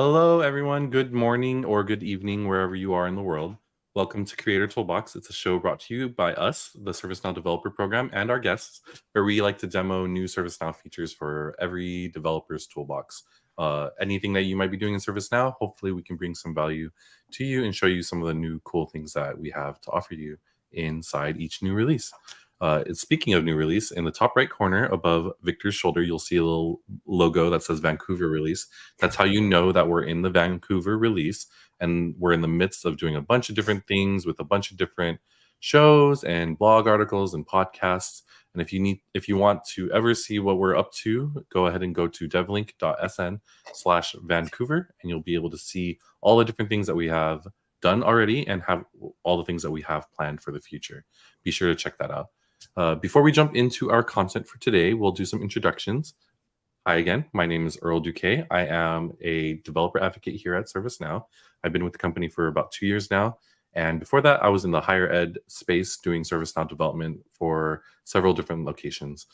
Hello, everyone. Good morning or good evening, wherever you are in the world. Welcome to Creator Toolbox. It's a show brought to you by us, the ServiceNow Developer Program, and our guests, where we like to demo new ServiceNow features for every developer's toolbox. Anything that you might be doing in ServiceNow, hopefully we can bring some value to you and show you some of the new cool things that we have to offer you inside each new release. Speaking of new release, in the top right corner above Victor's shoulder, you'll see a little logo that says Vancouver release. That's how you know that we're in the Vancouver release, and we're in the midst of doing a bunch of different things with a bunch of different shows and blog articles and podcasts. And if you want to ever see what we're up to, go ahead and go to devlink.sn/Vancouver, and you'll be able to see all the different things that we have done already and have all the things that we have planned for the future. Be sure to check that out. Before we jump into our content for today, we'll do some introductions. Hi again, my name is Earl Duque. I am a developer advocate here at ServiceNow. I've been with the company for about 2 years now. And before that, I was in the higher ed space doing ServiceNow development for several different locations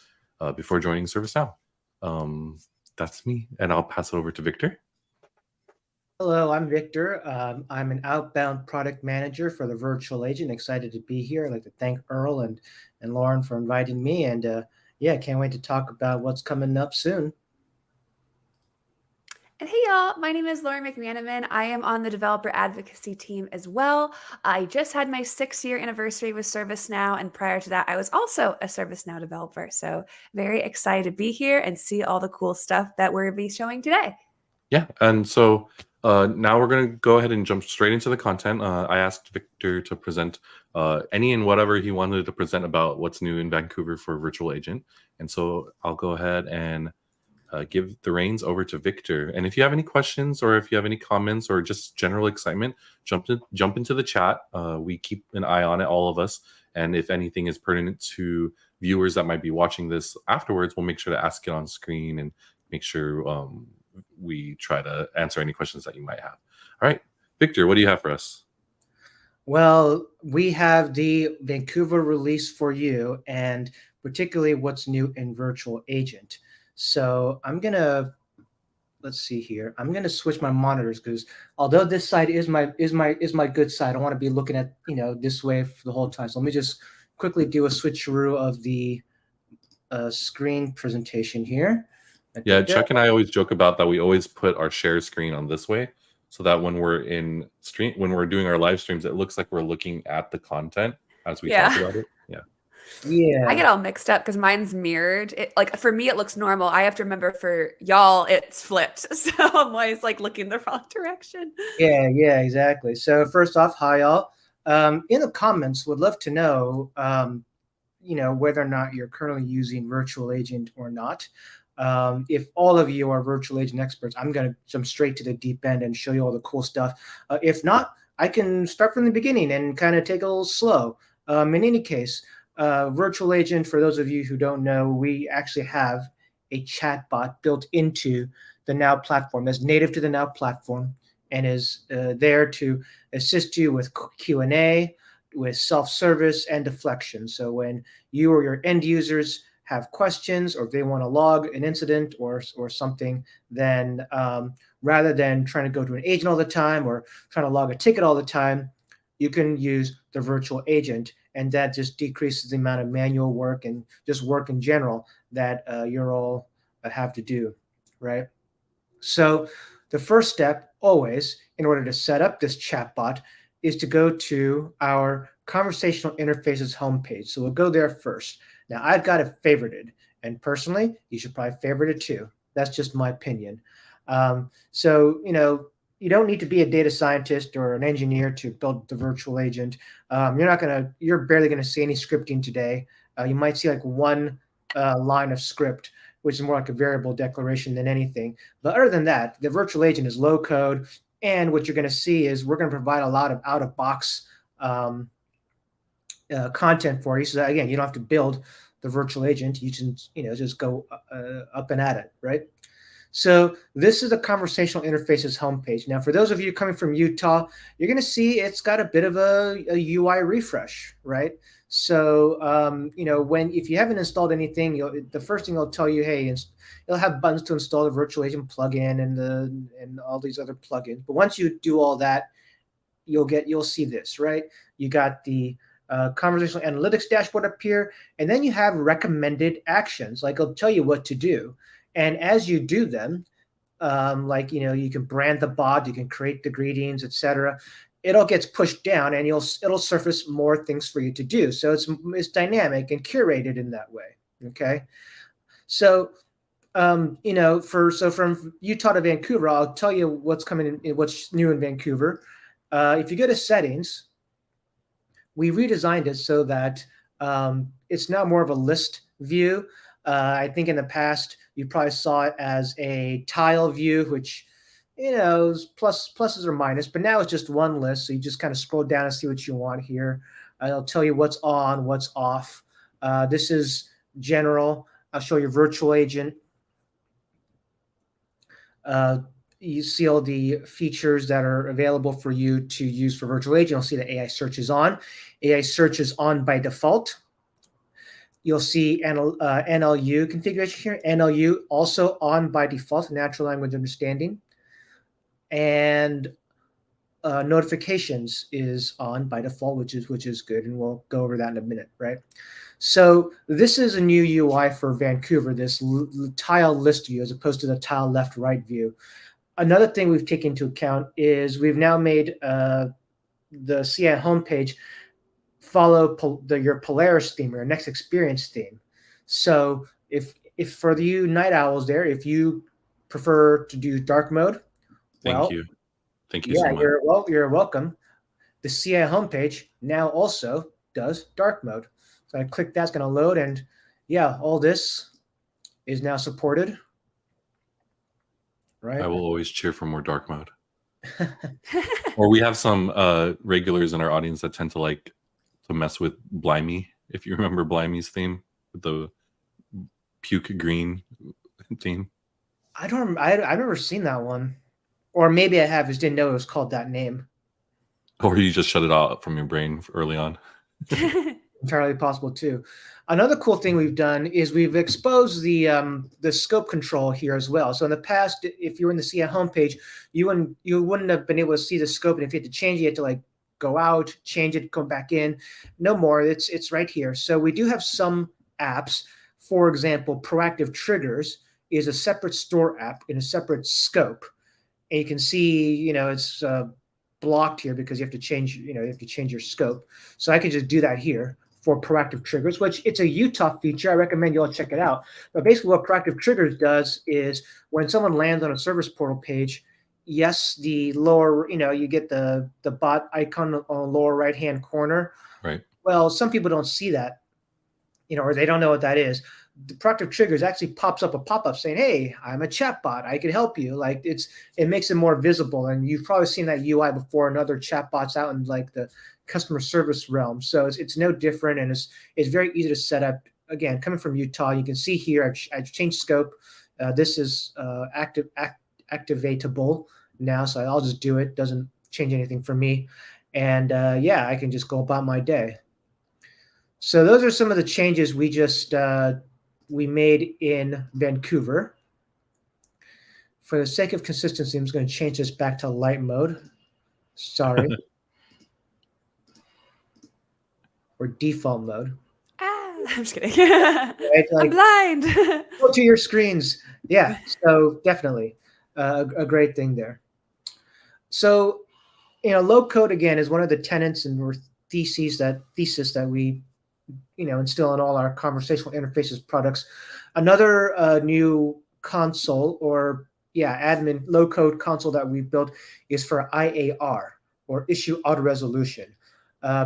before joining ServiceNow. That's me, and I'll pass it over to Victor. Hello, I'm Victor. I'm an outbound product manager for the virtual agent. Excited to be here. I'd like to thank Earl and Lauren for inviting me. And can't wait to talk about what's coming up soon. And hey y'all, my name is Lauren McManamon. I am on the developer advocacy team as well. I just had my 6-year anniversary with ServiceNow, and prior to that, I was also a ServiceNow developer. So very excited to be here and see all the cool stuff that we're going to be showing today. Yeah, and so now we're going to go ahead and jump straight into the content. I asked Victor to present any and whatever he wanted to present about what's new in Vancouver for Virtual Agent. And so I'll go ahead and give the reins over to Victor. And if you have any questions or if you have any comments or just general excitement, jump into the chat. We keep an eye on it, all of us. And if anything is pertinent to viewers that might be watching this afterwards, we'll make sure to ask it on screen and make sure we try to answer any questions that you might have. All right, Victor, what do you have for us? Well, we have the Vancouver release for you, and particularly what's new in Virtual Agent. So let's see here. I'm gonna switch my monitors because although this side is my good side, I want to be looking at this way for the whole time. So let me just quickly do a switcheroo of the screen presentation here. Yeah, Chuck and I always joke about that. We always put our share screen on this way so that when we're when we're doing our live streams, it looks like we're looking at the content as we talk about it. Yeah. I get all mixed up because mine's mirrored. Like for me, it looks normal. I have to remember for y'all, it's flipped. So I'm always like looking the wrong direction. Yeah, exactly. So first off, hi y'all. In the comments, would love to know, whether or not you're currently using Virtual Agent or not. If all of you are Virtual Agent experts, I'm going to jump straight to the deep end and show you all the cool stuff. If not, I can start from the beginning and kind of take a little slow. In any case, Virtual Agent, for those of you who don't know, we actually have a chatbot built into the Now platform that's native to the Now platform and is there to assist you with Q&A, with self-service and deflection. So when you or your end users have questions or if they want to log an incident or something, then rather than trying to go to an agent all the time or trying to log a ticket all the time, you can use the Virtual Agent, and that just decreases the amount of manual work and just work in general that you're all have to do, right? So the first step always in order to set up this chatbot is to go to our conversational interfaces homepage. So we'll go there first. Now I've got it favorited, and personally, you should probably favorite it too. That's just my opinion. You don't need to be a data scientist or an engineer to build the Virtual Agent. You're barely gonna see any scripting today. You might see like one line of script, which is more like a variable declaration than anything. But other than that, the Virtual Agent is low code, and what you're gonna see is we're gonna provide a lot of out-of-box content for you. So that, again, you don't have to build the Virtual Agent. You can, just go up and at it, right? So this is the conversational interfaces homepage. Now, for those of you coming from Utah, you're going to see it's got a bit of a UI refresh, right? So, if you haven't installed anything, the first thing it'll tell you, hey, it'll have buttons to install the virtual agent plugin and all these other plugins. But once you do all that, you'll see this, right? You got the conversational analytics dashboard up here, and then you have recommended actions. Like it'll tell you what to do, and as you do them, you can brand the bot, you can create the greetings, etc. It all gets pushed down, and it'll surface more things for you to do. So it's dynamic and curated in that way. Okay, so from Utah to Vancouver, I'll tell you what's coming in, what's new in Vancouver. If you go to settings, we redesigned it so that it's now more of a list view. I think in the past you probably saw it as a tile view, which is pluses or minus, but now it's just one list. So you just kind of scroll down and see what you want here. It'll tell you what's on, what's off. This is general. I'll show you virtual agent. You see all the features that are available for you to use for virtual agent. You'll see the AI search is on. AI search is on by default. You'll see NLU configuration here. NLU also on by default, natural language understanding. And notifications is on by default, which is good, and we'll go over that in a minute, right? So this is a new UI for Vancouver, this tile list view as opposed to the tile left-right view. Another thing we've taken into account is we've now made the CI homepage follow your Polaris theme or your next experience theme. So if for you night owls there, if you prefer to do dark mode, Thank you so much. You're welcome. The CI homepage now also does dark mode. So I click that's going to load, and yeah, all this is now supported. Right. I will always cheer for more dark mode. Or we have some regulars in our audience that tend to like to mess with Blimey. If you remember Blimey's theme, the puke green theme. I've never seen that one, or maybe I have, just didn't know it was called that name. Or you just shut it out from your brain early on. Entirely possible too. Another cool thing we've done is we've exposed the scope control here as well. So in the past, if you were in the CI homepage, you wouldn't have been able to see the scope, and if you had to change it, you had to like go out, change it, come back in. No more. It's right here. So we do have some apps. For example, Proactive Triggers is a separate store app in a separate scope, and you can see it's blocked here because you have to change your scope. So I can just do that here for Proactive Triggers, which it's a Utah feature. I recommend you all check it out. But basically what Proactive Triggers does is when someone lands on a service portal page, yes, the lower, you get the bot icon on the lower right-hand corner. Right. Well, some people don't see that, or they don't know what that is. The Proactive Triggers actually pops up a pop-up saying, hey, I'm a chatbot. I can help you. Like it makes it more visible. And you've probably seen that UI before in other chatbots out in like the customer service realm. So it's no different, and it's very easy to set up. Again, coming from Utah, you can see here I've changed scope. This is activatable now, so I'll just do it. Doesn't change anything for me, and I can just go about my day. So those are some of the changes we made in Vancouver. For the sake of consistency, I'm just going to change this back to light mode. Sorry. Or default mode. I'm just kidding. Right? I'm blind. Go to your screens. Yeah, so definitely a great thing there. So, low code, again, is one of the tenets and thesis that we instill in all our conversational interfaces products. Another new console admin low code console that we built is for IAR, or issue auto resolution.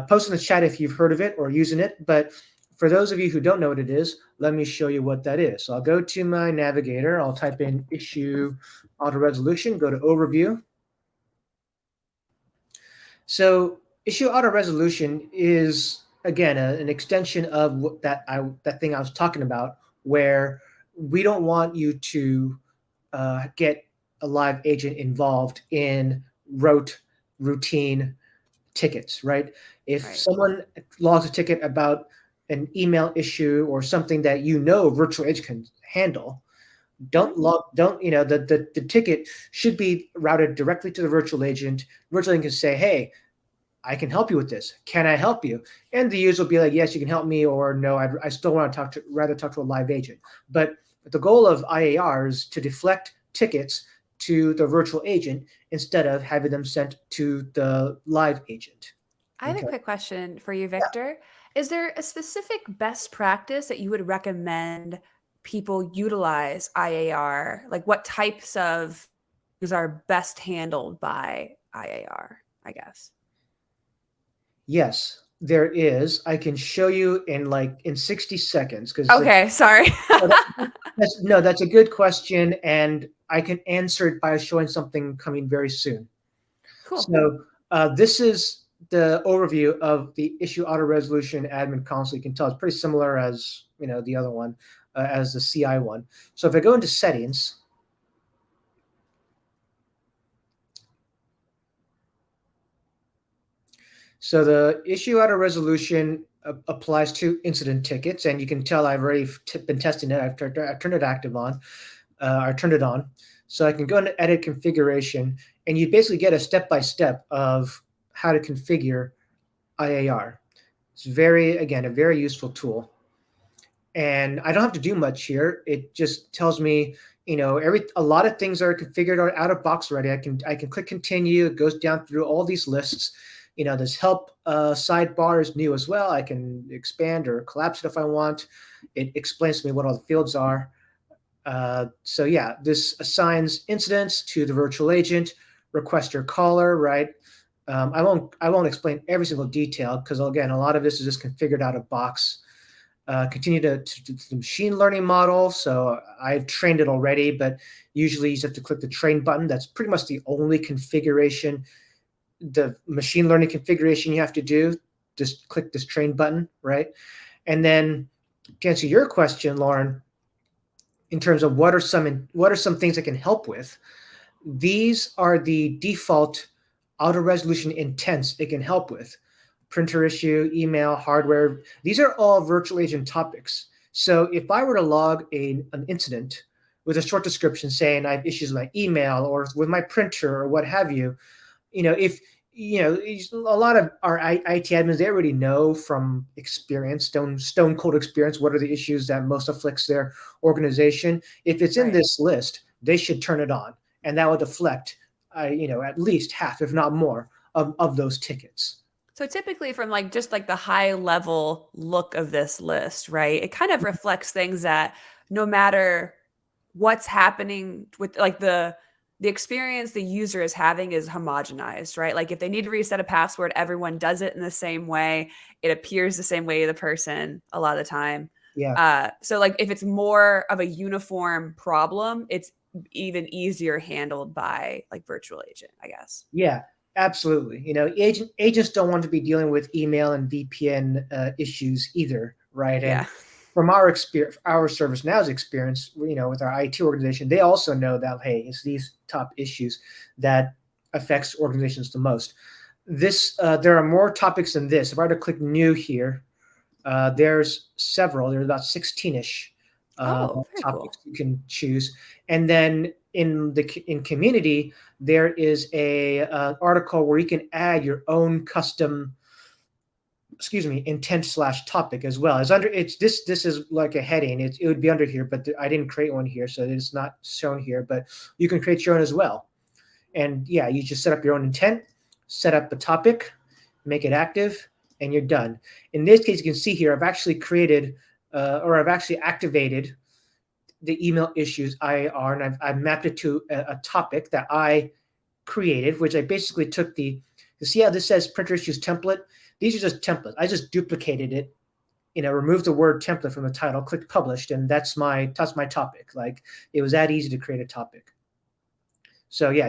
Post in the chat if you've heard of it or using it, but for those of you who don't know what it is, let me show you what that is. So I'll go to my navigator, I'll type in issue auto resolution, go to overview. So issue auto resolution is, again, an extension of that thing I was talking about, where we don't want you to get a live agent involved in routine tickets, right? If Right. someone logs a ticket about an email issue or something that virtual agent can handle, the ticket should be routed directly to the virtual agent. Virtual agent can say, hey, I can help you with this. Can I help you? And the user will be like, yes, you can help me, or no, I still want to rather talk to a live agent. But the goal of IAR is to deflect tickets to the virtual agent instead of having them sent to the live agent. I have Okay. a quick question for you, Victor. Is there a specific best practice that you would recommend people utilize IAR? Like what types of things are best handled by IAR, I guess? Yes, there is. I can show you in 60 seconds because Okay, sorry. that's a good question, and I can answer it by showing something coming very soon. Cool. So this is the overview of the issue auto resolution admin console. You can tell it's pretty similar as the other one, as the CI one. So if I go into settings, so the issue auto resolution applies to incident tickets, and you can tell I've already been testing it. I've turned it active on. I turned it on. So I can go into edit configuration, and you basically get a step-by-step of how to configure IAR. It's a very useful tool. And I don't have to do much here. It just tells me, a lot of things are configured out of box already. I can click continue. It goes down through all these lists. This help sidebar is new as well. I can expand or collapse it if I want. It explains to me what all the fields are. So yeah, this assigns incidents to the virtual agent, requester caller, right? I won't explain every single detail because again, a lot of this is just configured out of box. Continue to the machine learning model. So I've trained it already, but usually you just have to click the train button. That's pretty much the only configuration, the machine learning configuration you have to do. Just click this train button, right? And then to answer your question, Lauren, in terms of what are some things I can help with, these are the default auto resolution intents it can help with. Printer issue, email, hardware. These are all virtual agent topics. So if I were to log an incident with a short description saying I have issues with my email or with my printer or what have you, if a lot of our IT admins, they already know from experience, stone cold experience, what are the issues that most afflicts their organization. If it's in this list, they should turn it on, and that will deflect, at least half, if not more, of those tickets. So typically from just the high level look of this list, right? It kind of reflects things that no matter what's happening with the experience the user is having is homogenized, right? Like if they need to reset a password, everyone does it in the same way. It appears the same way to the person a lot of the time. Yeah. So if it's more of a uniform problem, it's even easier handled by virtual agent, I guess. Yeah, absolutely. Agents don't want to be dealing with email and VPN issues either, right? Yeah. And from our ServiceNow's experience, with our IT organization, they also know that, hey, it's these top issues that affects organizations the most. There are more topics than this. If I were to click new here, there's several. There's about 16-ish topics cool. you can choose. And then in community, there is a article where you can add your own custom intent/topic as well. This is like a heading. It would be under here, but I didn't create one here, so it's not shown here, but you can create your own as well. And yeah, you just set up your own intent, set up the topic, make it active, and you're done. In this case, you can see here, I've actually created I've actually activated the email issues IAR, and I've mapped it to a topic that I created, which I basically took see how this says printer issues template? These are just templates. I just duplicated it, removed the word template from the title, clicked published, and that's my topic. It was that easy to create a topic. So yeah,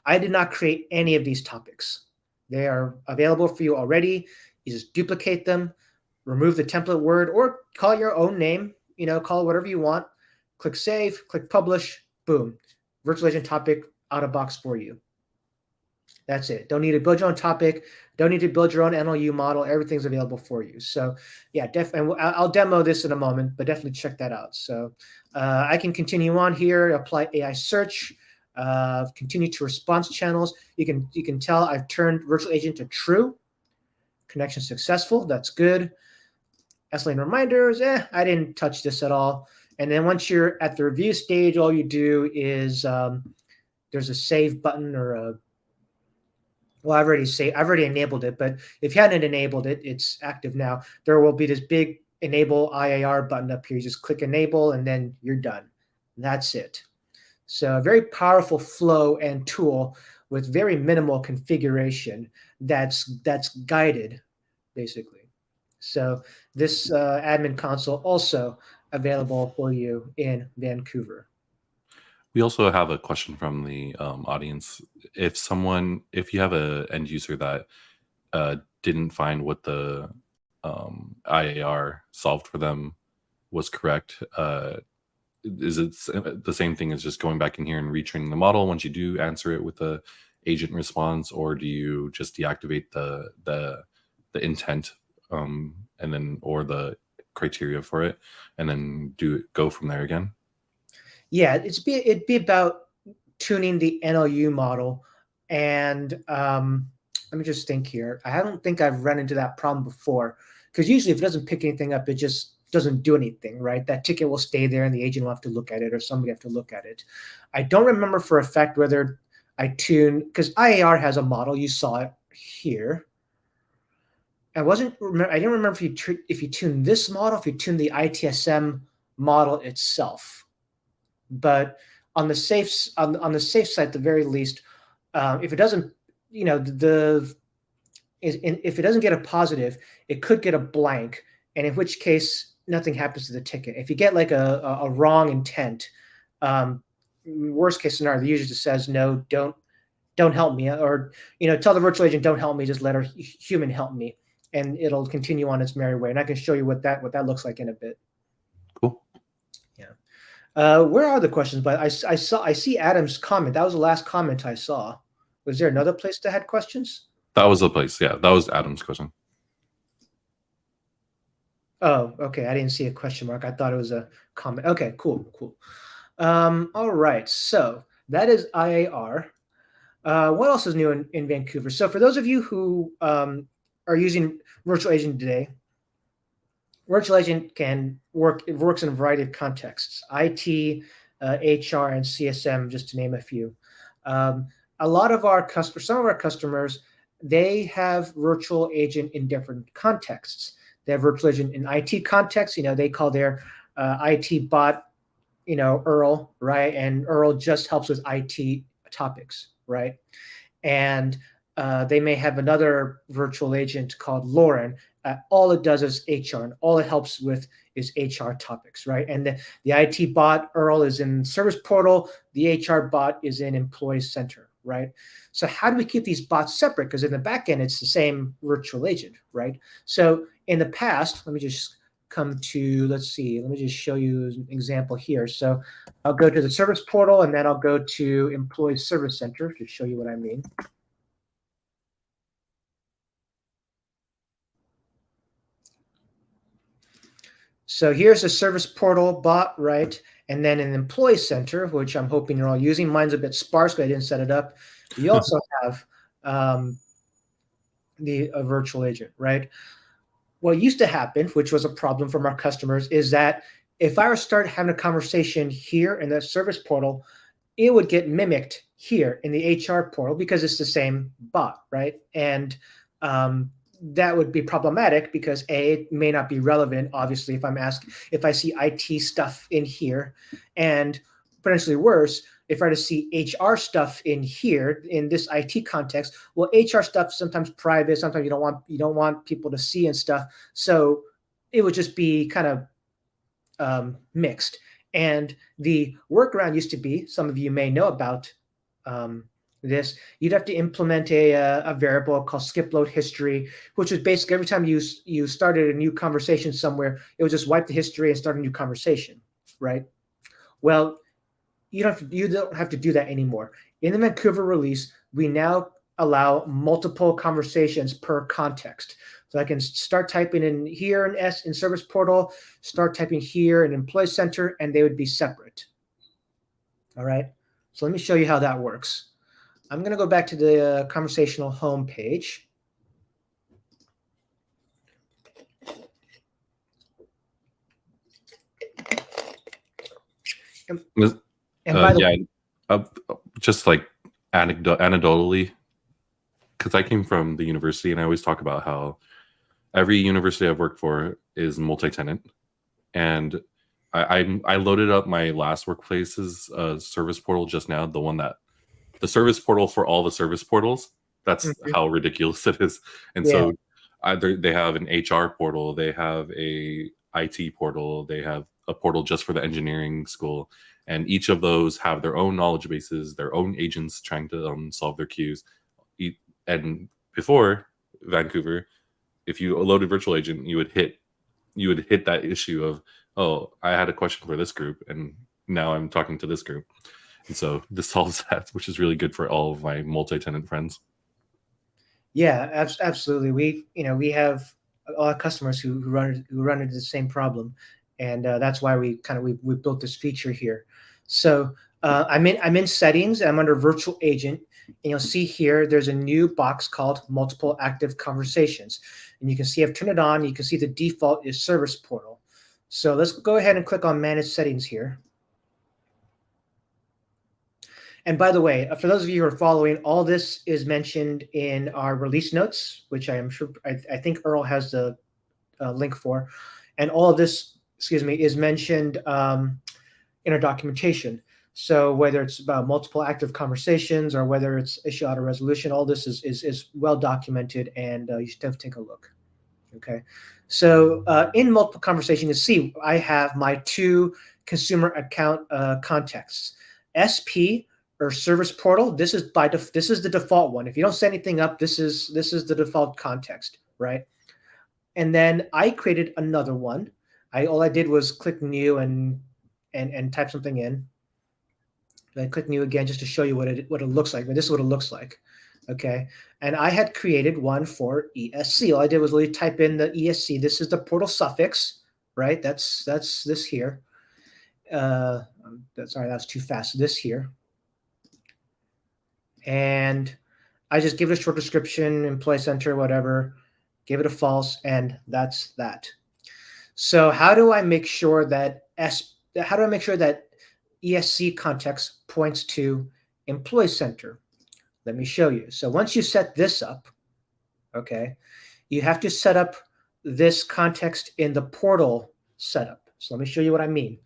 I did not create any of these topics. They are available for you already. You just duplicate them, remove the template word, or call it your own name, call it whatever you want. Click save, click publish, boom. Virtual agent topic out of box for you. That's it. Don't need to build your own topic. Don't need to build your own NLU model. Everything's available for you. So yeah, definitely. I'll demo this in a moment, but definitely check that out. So I can continue on here. Apply AI search. Continue to response channels. You can tell I've turned virtual agent to true. Connection successful. That's good. SLane reminders. I didn't touch this at all. And then once you're at the review stage, all you do is there's a save button or a well, I've already enabled it, but if you hadn't enabled it, it's active now. There will be this big enable IAR button up here. You just click enable and then you're done. That's it. So a very powerful flow and tool with very minimal configuration that's guided, basically. So this admin console also available for you in Vancouver. We also have a question from the audience. If you have an end user that didn't find what the IAR solved for them was correct, is it the same thing as just going back in here and retraining the model once you do answer it with the agent response, or do you just deactivate the intent and then or the criteria for it and then go from there again? Yeah, it'd be about tuning the NLU model. And let me just think here. I don't think I've run into that problem before, because usually if it doesn't pick anything up, it just doesn't do anything, right? That ticket will stay there and the agent will have to look at it, or somebody have to look at it. I don't remember for a fact whether I tune, because IAR has a model. You saw it here. I didn't remember if you tune this model, if you tune the ITSM model itself. But on the safe side, at the very least, if it doesn't, if it doesn't get a positive, it could get a blank, and in which case nothing happens to the ticket. If you get like a wrong intent, worst case scenario, the user just says no, don't help me, or tell the virtual agent don't help me, just let our human help me, and it'll continue on its merry way. And I can show you what that looks like in a bit. Cool. Where are the questions? But I see Adam's comment. That was the last comment I saw. Was there another place that had questions? That was the place. Yeah, that was Adam's question. Oh, okay. I didn't see a question mark. I thought it was a comment. Okay, cool. All right. So that is IAR. What else is new in Vancouver? So for those of you who are using Virtual Agent today, Virtual Agent it works in a variety of contexts: IT, HR, and CSM, just to name a few. Some of our customers, they have Virtual Agent in different contexts. They have Virtual Agent in IT context. They call their IT bot, Earl, right? And Earl just helps with IT topics, right? And they may have another virtual agent called Lauren. All it does is HR, and all it helps with is HR topics, right? And the IT bot, Earl, is in Service Portal. The HR bot is in Employee Center, right? So how do we keep these bots separate? Because in the back end, it's the same virtual agent, right? So in the past, let me just come to, let me just show you an example here. So I'll go to the Service Portal, and then I'll go to Employee Service Center to show you what I mean. So here's a Service Portal bot, right? And then an Employee Center, which I'm hoping you're all using. Mine's a bit sparse, but I didn't set it up. You also have the virtual agent, right? What used to happen, which was a problem from our customers, is that if I were to start having a conversation here in the Service Portal, it would get mimicked here in the HR portal because it's the same bot, right? And that would be problematic because it may not be relevant, obviously, if I see IT stuff in here, and potentially worse, if I were to see HR stuff in here in this IT context. Well, HR stuff is sometimes private, sometimes you don't want people to see and stuff. So it would just be kind of mixed. And the workaround used to be, some of you may know about this, you'd have to implement a variable called skip load history, which was basically every time you started a new conversation somewhere, it would just wipe the history and start a new conversation, right? Well, you don't have to do that anymore. In the Vancouver release, we now allow multiple conversations per context. So I can start typing in here in Service Portal, start typing here in Employee Center, and they would be separate. All right. So let me show you how that works. I'm going to go back to the conversational home page. And by the way, just like anecdotally, because I came from the university, and I always talk about how every university I've worked for is multi-tenant, and I loaded up my last workplace's service portal just now, the service portal for all the service portals. That's how ridiculous it is. And so they have an HR portal, they have a IT portal, they have a portal just for the engineering school, and each of those have their own knowledge bases, their own agents trying to solve their queues. And before Vancouver, if you loaded virtual agent, you would hit that issue of, oh, I had a question for this group, and now I'm talking to this group. And so this solves that, which is really good for all of my multi-tenant friends. Yeah, absolutely. We have a lot of customers who run into the same problem, and that's why we built this feature here. So I'm in settings. I'm under virtual agent, and you'll see here there's a new box called multiple active conversations, and you can see I've turned it on. You can see the default is Service Portal. So let's go ahead and click on Manage Settings here. And by the way, for those of you who are following, all this is mentioned in our release notes, which I am sure I think Earl has the link for, and all of this, is mentioned in our documentation. So whether it's about multiple active conversations or whether it's issue auto resolution, all this is well documented, and you should definitely take a look. Okay, so in multiple conversation, you see I have my two consumer account contexts, SP or Service Portal. This is the default one. If you don't set anything up, this is the default context, right? And then I created another one. All I did was click New and type something in. I click New again just to show you what it looks like. But this is what it looks like. Okay, and I had created one for ESC. All I did was literally type in the ESC. This is the portal suffix, right? That's this here. Sorry, that's too fast. This here, and I just give it a short description, Employee Center, whatever. Give it a false, and that's that. So how do I make sure that ESC context points to Employee Center? Let me show you. So once you set this up, okay, you have to set up this context in the portal setup. So let me show you what I mean.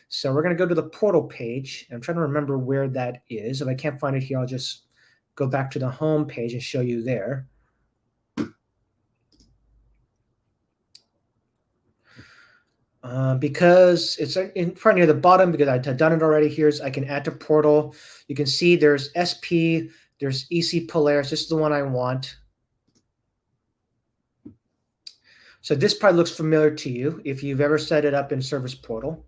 So we're going to go to the portal page. I'm trying to remember where that is. If I can't find it here, I'll just go back to the home page and show you there. Because it's in front near the bottom, because I've done it already. I can add to portal. You can see there's SP, there's EC Polaris. This is the one I want. So this probably looks familiar to you if you've ever set it up in Service Portal.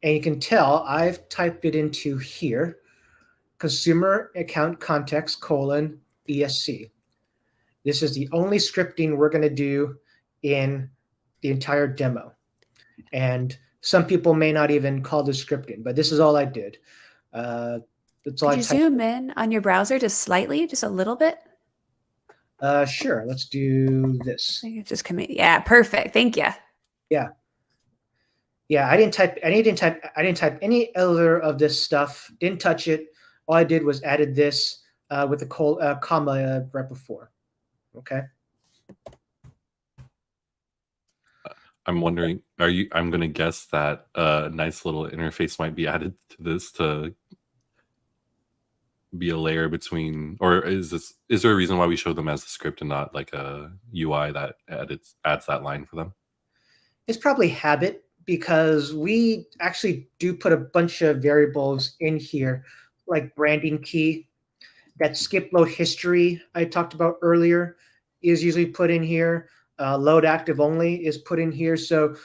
And you can tell I've typed it into here, consumer account context : ESC. This is the only scripting we're going to do in the entire demo. And some people may not even call this scripting, but this is all I did. That's all. Could you zoom in on your browser just slightly, just a little bit? Sure. Let's do this. Just commit. Yeah, perfect. Thank you. Yeah. I didn't type any other of this stuff. Didn't touch it. All I did was added this with a comma right before. Okay. I'm wondering, I'm going to guess that a nice little interface might be added to this to be a layer between, or is there a reason why we show them as a script and not like a UI that adds that line for them? It's probably habit, because we actually do put a bunch of variables in here, like branding key. That skip load history I talked about earlier is usually put in here. Load active only is put in here. So,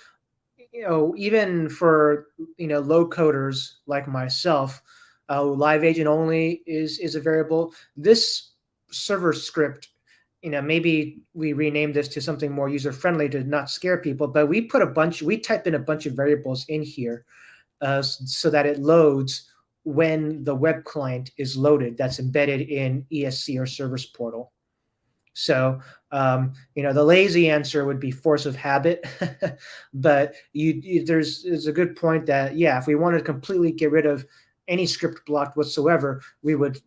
even for, low coders like myself, live agent only is a variable. This server script, maybe we rename this to something more user-friendly to not scare people, but we type in a bunch of variables in here so that it loads when the web client is loaded that's embedded in ESC or service portal. So, the lazy answer would be force of habit, but there's a good point that, yeah, if we wanted to completely get rid of any script block whatsoever, we would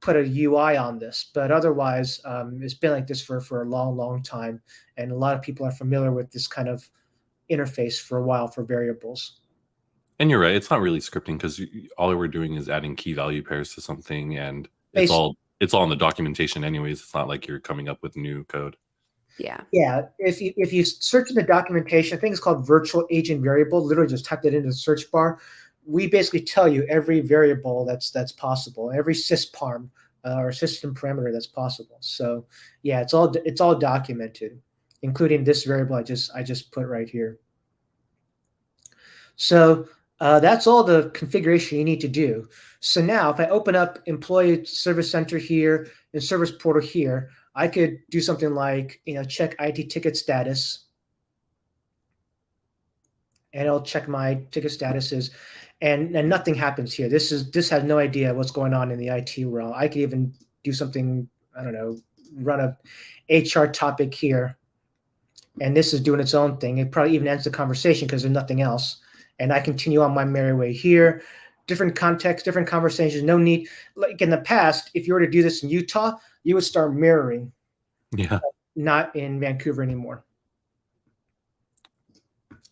put a UI on this. But otherwise, it's been like this for a long, long time. And a lot of people are familiar with this kind of interface for a while for variables. And you're right, it's not really scripting because all we're doing is adding key value pairs to something, and it's all in the documentation anyways. It's not like you're coming up with new code. Yeah. If you search in the documentation, I think it's called virtual agent variable. Literally just type that into the search bar. We basically tell you every variable that's possible, every sysparm or system parameter that's possible. So yeah, it's all documented, including this variable I just put right here. So that's all the configuration you need to do. So now if I open up Employee Service Center here and Service Portal here, I could do something like, check IT ticket status. And it'll check my ticket statuses, and nothing happens here. This has no idea what's going on in the IT world. I could even do something, I don't know, run a HR topic here, and this is doing its own thing. It probably even ends the conversation because there's nothing else. And I continue on my merry way here. Different context, different conversations. No need, like in the past, if you were to do this in Utah, you would start mirroring. Yeah. Not in Vancouver anymore.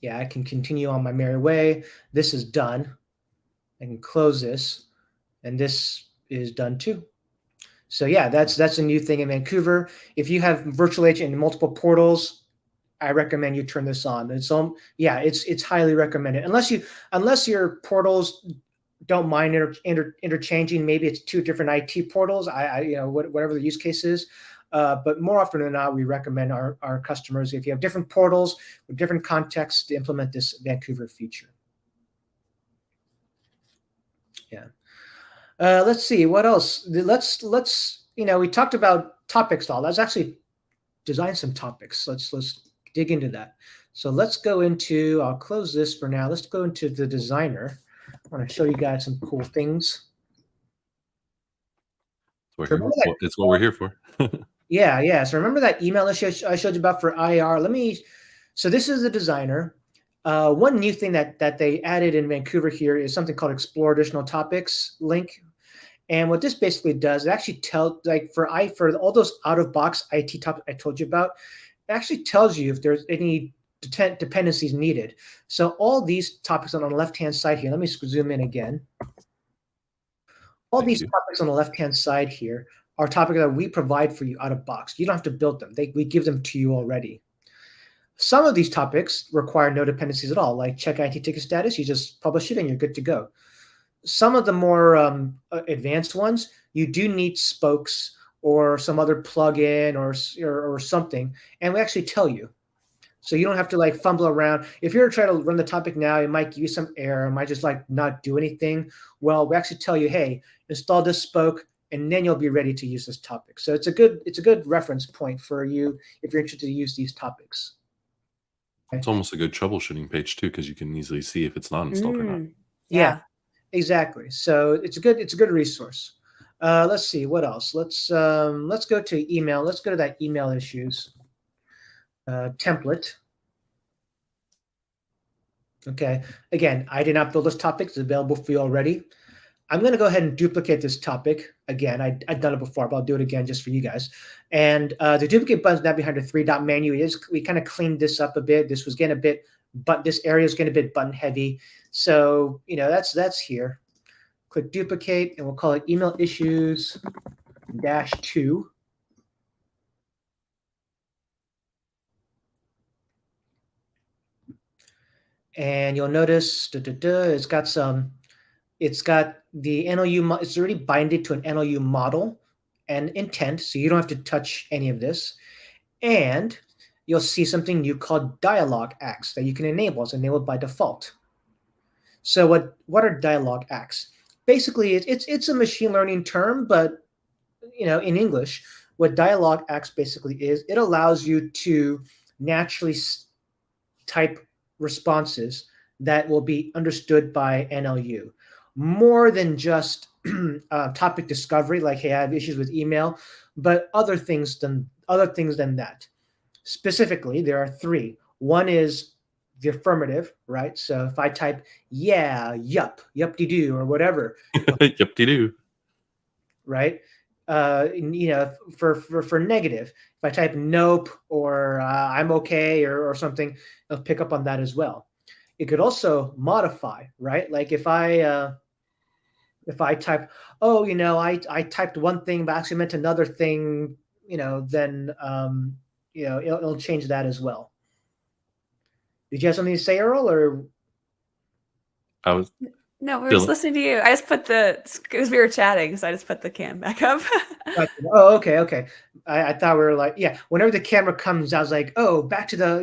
Yeah, I can continue on my merry way. This is done. I can close this, and this is done too. So yeah, that's a new thing in Vancouver. If you have virtual agent in multiple portals, I recommend you turn this on. It's highly recommended. Unless your portals don't mind interchanging, maybe it's two different IT portals. Whatever the use case is. But more often than not, we recommend our customers, if you have different portals with different contexts, to implement this Vancouver feature. Yeah. Let's see what else. Let's we talked about topic style. Let's actually design some topics. Let's dig into that. So let's go into, I'll close this for now. Let's go into the designer. I want to show you guys some cool things. It's what we're here for. Yeah. So remember that email I showed you about for IR? So this is the designer. One new thing that they added in Vancouver here is something called Explore Additional Topics link. And what this basically does, it actually tells, like for all those out-of-box IT topics I told you about, it actually tells you if there's any dependencies needed. So all these topics on the left-hand side here, let me zoom in again. All these topics on the left-hand side here are topics that we provide for you out of box. You don't have to build them. We give them to you already. Some of these topics require no dependencies at all, like check IT ticket status. You just publish it and you're good to go. Some of the more advanced ones, you do need spokes or some other plugin or something, and we actually tell you. So you don't have to like fumble around. If you're trying to run the topic now, it might give you some error. It might just like not do anything. Well, we actually tell you, hey, install this spoke, and then you'll be ready to use this topic. So it's a good reference point for you if you're interested to use these topics. Okay. It's almost a good troubleshooting page too, because you can easily see if it's not installed or not. Yeah, exactly. So it's a good resource. Let's see what else. Let's go to email. Let's go to that email issues template. Okay. Again, I did not build this topic. It's available for you already. I'm going to go ahead and duplicate this topic again. I've done it before, but I'll do it again just for you guys. And the duplicate button is now behind the 3-dot menu. We kind of cleaned this up a bit. This was getting a bit, but this area is getting a bit button heavy. So that's here. Click duplicate, and we'll call it email issues -2. And you'll notice it's got the NLU. It's already binded to an NLU model and intent, so you don't have to touch any of this. And you'll see something new called dialog acts that you can enable. It's enabled by default. So what are dialog acts? Basically, it's a machine learning term, but in English, what dialogue acts basically is, it allows you to naturally type responses that will be understood by NLU, more than just topic discovery, like, hey, I have issues with email, but other things than that. Specifically, there are three. One is the affirmative, right? So if I type yeah, yup-de-doo, or whatever, Yup-de-doo. right? For negative, if I type nope, or I'm okay, or something, it'll pick up on that as well. It could also modify, right? Like if I type, oh, I typed one thing but actually meant another thing, then it'll change that as well. Did you have something to say, Earl, or? I was No, we were just listening to you. I just put because we were chatting, so I just put the cam back up. Oh, okay. I thought we were like, yeah. Whenever the camera comes, I was like, oh, back to the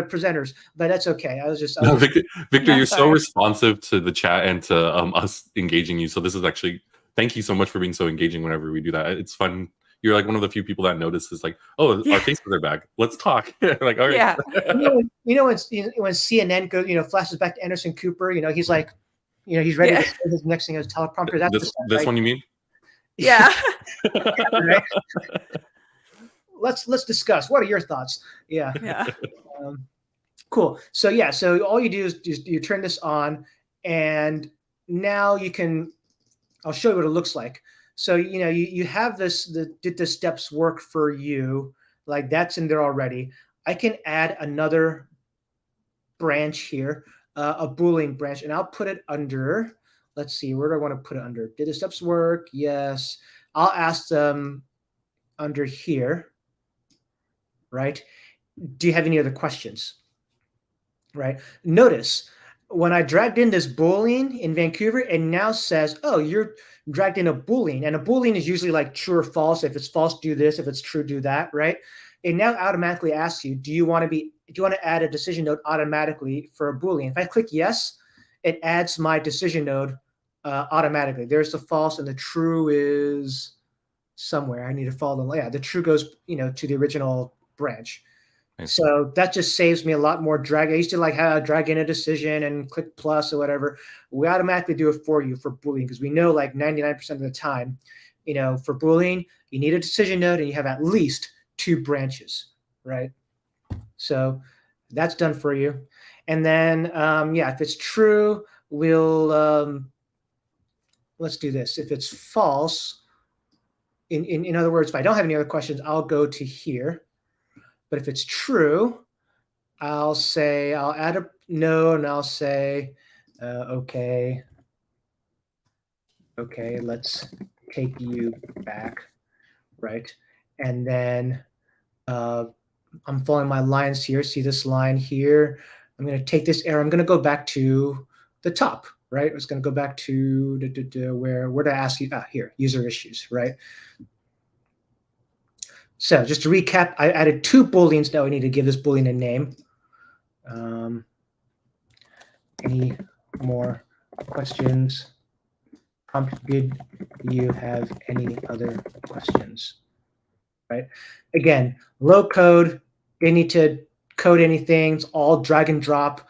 presenters. But that's okay. I was just Victor, No, you're so sorry. responsive to the chat and to us engaging you. So this is actually, thank you so much for being so engaging whenever we do that. It's fun. You're like one of the few people that notices, like, oh, Yeah. our faces are back. Let's talk. Like, all right. Yeah. when CNN goes, flashes back to Anderson Cooper, he's like, he's ready Yeah. to say his next thing as teleprompter. That's This one you mean? Yeah. Right? Let's discuss. What are your thoughts? Yeah. Yeah. Cool. So yeah, so all you do is you turn this on, and now you can. I'll show you what it looks like. So you have this. Did the steps work for you? Like, that's in there already. I can add another branch here, a Boolean branch, and I'll put it under. Let's see, where do I want to put it under? Did the steps work? Yes. I'll ask them under here, right? Do you have any other questions? Right? Notice when I dragged in this Boolean in Vancouver, it now says, oh, you're dragged in a Boolean. And a Boolean is usually like true or false. If it's false, do this. If it's true, do that, right? It now automatically asks you, do you want to add a decision node automatically for a Boolean? If I click yes, it adds my decision node automatically. There's the false, and the true is somewhere. I need to follow the, yeah, the true goes, to the original branch. Nice. So that just saves me a lot more drag. I used to drag in a decision and click plus or whatever. We automatically do it for you for Boolean, because we know like 99% of the time, for Boolean, you need a decision node and you have at least 2 branches, right? So that's done for you. And then, if it's true, we'll, let's do this. If it's false, in other words, if I don't have any other questions, I'll go to here. But if it's true, I'll add a node, and I'll say, okay, let's take you back, right? And then I'm following my lines here. See this line here? I'm going to take this arrow. I'm going to go back to the top, right? I was going to go back to where did I ask you? Here, user issues, right? So just to recap, I added 2 Booleans. Now I need to give this Boolean a name. Any more questions? Did you have any other questions? Right? Again, low code. They need to code anything. It's all drag and drop.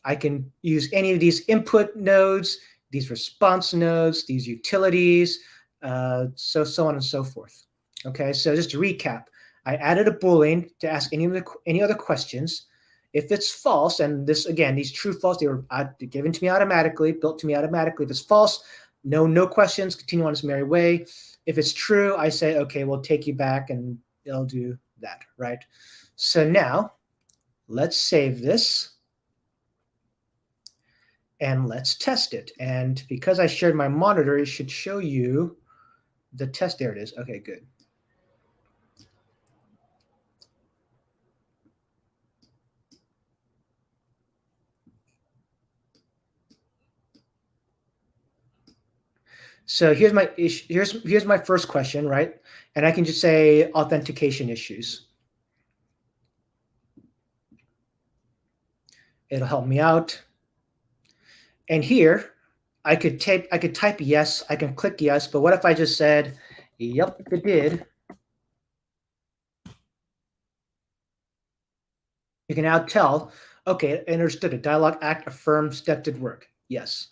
I can use any of these input nodes, these response nodes, these utilities, so on and so forth. Okay, so just to recap, I added a Boolean to ask any other questions. If it's false, and this again, these true false, they were given to me automatically, built to me automatically. If it's false, no questions, continue on its merry way. If it's true, I say, okay, we'll take you back, and it'll do that, right? So now, let's save this, and let's test it. And because I shared my monitor, it should show you the test. There it is. Okay, good. So here's my first question, right? And I can just say authentication issues. It'll help me out. And here, I could type yes. I can click yes. But what if I just said, Yep, it did. You can now tell, okay, understood it. Dialog act affirm step did work. Yes.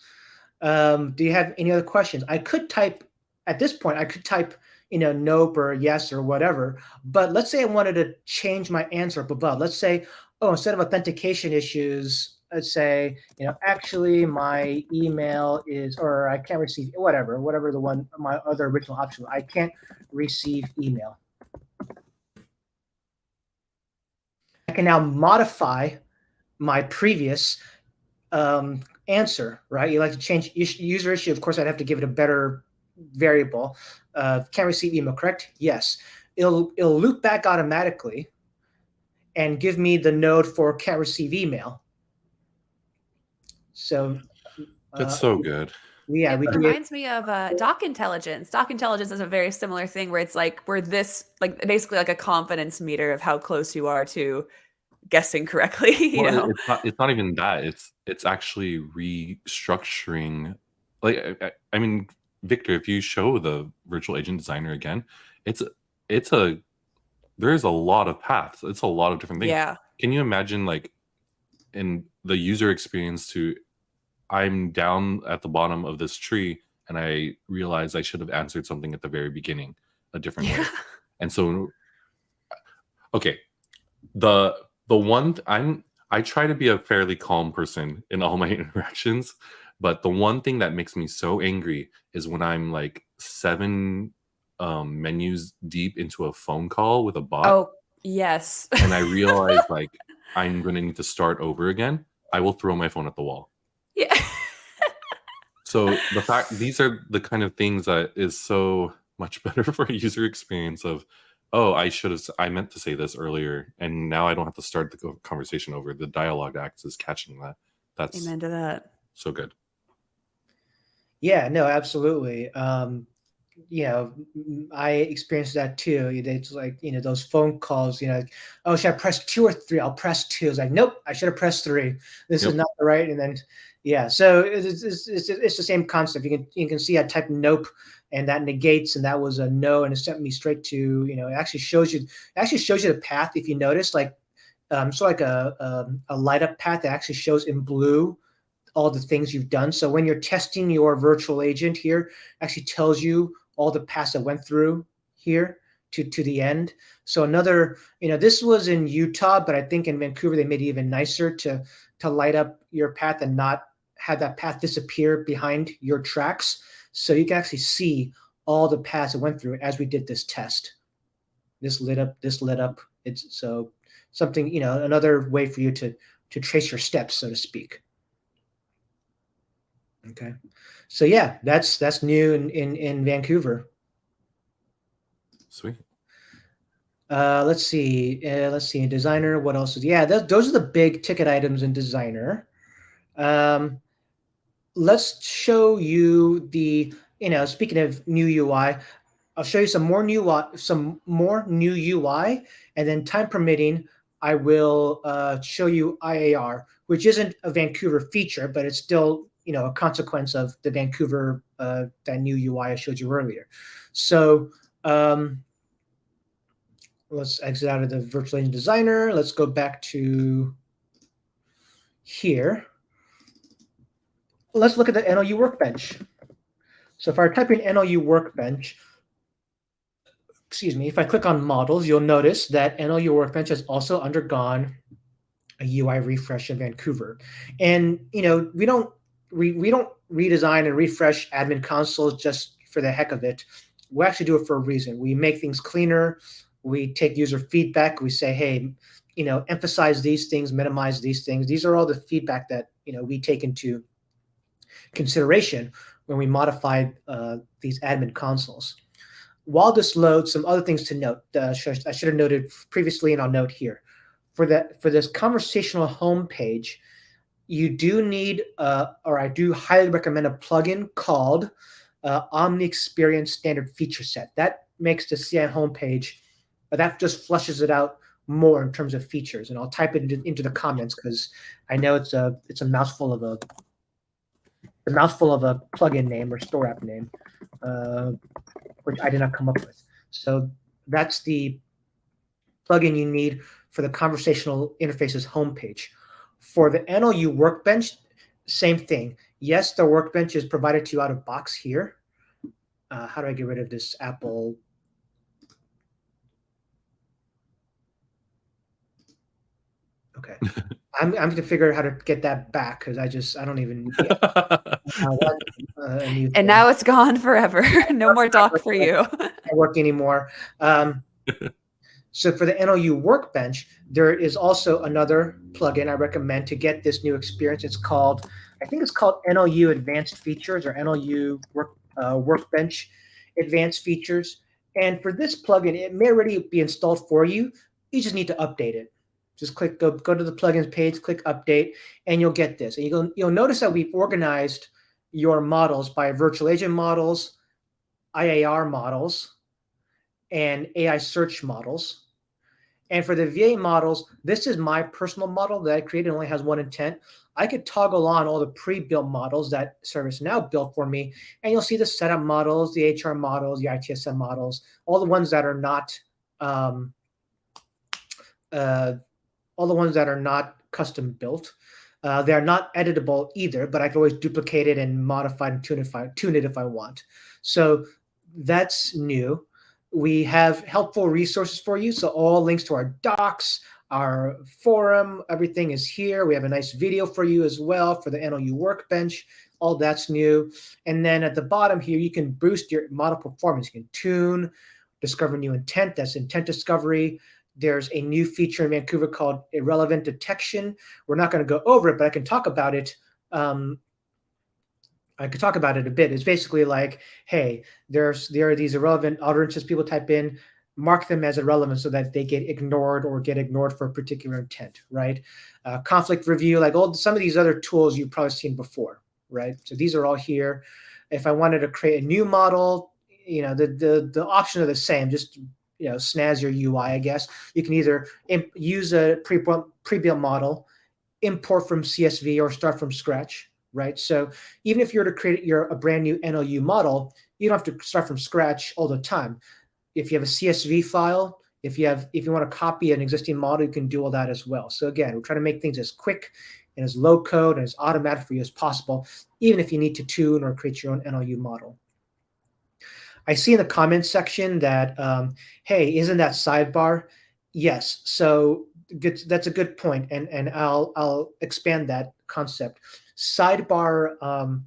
Do you have any other questions? I could type, at this point, I could type, nope or yes or whatever. But let's say I wanted to change my answer up above. Let's say, oh, instead of authentication issues, let's say, actually my email is, or I can't receive, whatever the one, my other original option, I can't receive email. I can now modify my previous answer, right? You like to change user issue. Of course, I'd have to give it a better variable. Can't receive email, correct? Yes. It'll loop back automatically and give me the node for can't receive email. So That's so good. yeah, It we do. reminds me of Doc Intelligence. Doc Intelligence is a very similar thing where it's like we're this like basically like a confidence meter of how close you are to guessing correctly. You Well, know, it's not even that. It's actually restructuring. Like I mean, Victor, if you show the virtual agent designer again, it's a there's a lot of paths. It's a lot of different things. yeah. Can you imagine, like, in the user experience to, I'm down at the bottom of this tree and I realize I should have answered something at the very beginning a different way. Yeah. And so, okay, the one I try to be a fairly calm person in all my interactions, but the one thing that makes me so angry is when I'm like 7 menus deep into a phone call with a bot. Oh, yes. And I realize like I'm going to need to start over again. I will throw my phone at the wall. Yeah. So the fact, these are the kind of things that is so much better for a user experience of, oh, I meant to say this earlier, and now I don't have to start the conversation over. The dialogue acts is catching that. That's Amen to that. so good. Yeah, no, absolutely. I experienced that too. It's like, those phone calls, oh, should I press 2 or 3? I'll press 2. It's like, nope, I should have pressed 3. This is not the right. And then, yeah, so it's the same concept. You can see I typed nope, and that negates, and that was a no, and it sent me straight to, it actually shows you the path. If you notice, like, so like a light up path that actually shows in blue all the things you've done. So when you're testing your virtual agent here, actually tells you all the paths that went through here to the end. So another, this was in Utah, but I think in Vancouver they made it even nicer to light up your path and not have that path disappear behind your tracks. So you can actually see all the paths that went through as we did this test. This lit up. It's so something, another way for you to trace your steps, so to speak. Okay, so yeah, that's new in Vancouver. Sweet. Let's see. In Designer, what else is? Yeah, those are the big ticket items in Designer. Let's show you the. Speaking of new UI, I'll show you some more new UI, and then time permitting, I will show you IAR, which isn't a Vancouver feature, but it's still a consequence of the Vancouver that new UI I showed you earlier. So let's exit out of the virtual agent designer. Let's go back to here. Let's look at the NLU workbench. So if I type in NLU workbench, if I click on models, you'll notice that NLU workbench has also undergone a UI refresh in Vancouver. And we don't redesign and refresh admin consoles just for the heck of it. We actually do it for a reason. We make things cleaner. We take user feedback. We say, hey, emphasize these things, minimize these things. These are all the feedback that we take into consideration when we modify these admin consoles. While this loads, some other things to note. I should have noted previously, and I'll note here. For this conversational homepage, you do need, or I do highly recommend a plugin called Omni Experience Standard Feature Set. That makes the CI homepage, that just flushes it out more in terms of features. And I'll type it into the comments because I know it's a mouthful of a plugin name or store app name. which I did not come up with. So that's the plugin you need for the conversational interfaces homepage. For the NLU workbench, same thing. Yes, the workbench is provided to you out of box here. How do I get rid of this Apple? Okay. I'm going to figure out how to get that back because I don't even. Yeah. A new And thing. now it's gone forever. No more doc for you. Not work anymore. So for the NLU workbench, there is also another plugin I recommend to get this new experience. I think it's called NLU Advanced Features or NLU Workbench Advanced Features. And for this plugin, it may already be installed for you. You just need to update it. Just go to the plugins page, click update, and you'll get this. And you'll notice that we've organized your models by virtual agent models, IAR models, and AI search models. And for the VA models, this is my personal model that I created. It only has one intent. I could toggle on all the pre-built models that ServiceNow built for me, and you'll see the setup models, the HR models, the ITSM models, all the ones that are not custom built. They are not editable either, but I can always duplicate it and modify and tune it if I want. So that's new. We have helpful resources for you. So all links to our docs, our forum, everything is here. We have a nice video for you as well for the NLU workbench. All that's new. And then at the bottom here, you can boost your model performance. You can tune, discover new intent. That's intent discovery. There's a new feature in Vancouver called irrelevant detection. We're not going to go over it, but I can talk about it. I could talk about it a bit. It's basically like, hey, there are these irrelevant utterances people type in, mark them as irrelevant so that they get ignored or get ignored for a particular intent, right? Conflict review, like some of these other tools you've probably seen before, right? So these are all here. If I wanted to create a new model, the options are the same. Just snaz your UI, I guess. You can either use a pre-built model, import from CSV, or start from scratch, right? So even if you're to create a brand new NLU model, you don't have to start from scratch all the time. If you have a CSV file, if you want to copy an existing model, you can do all that as well. So again, we're trying to make things as quick and as low code and as automatic for you as possible, even if you need to tune or create your own NLU model. I see in the comments section that, hey, isn't that sidebar? Yes. So that's a good point, and I'll expand that concept. Sidebar,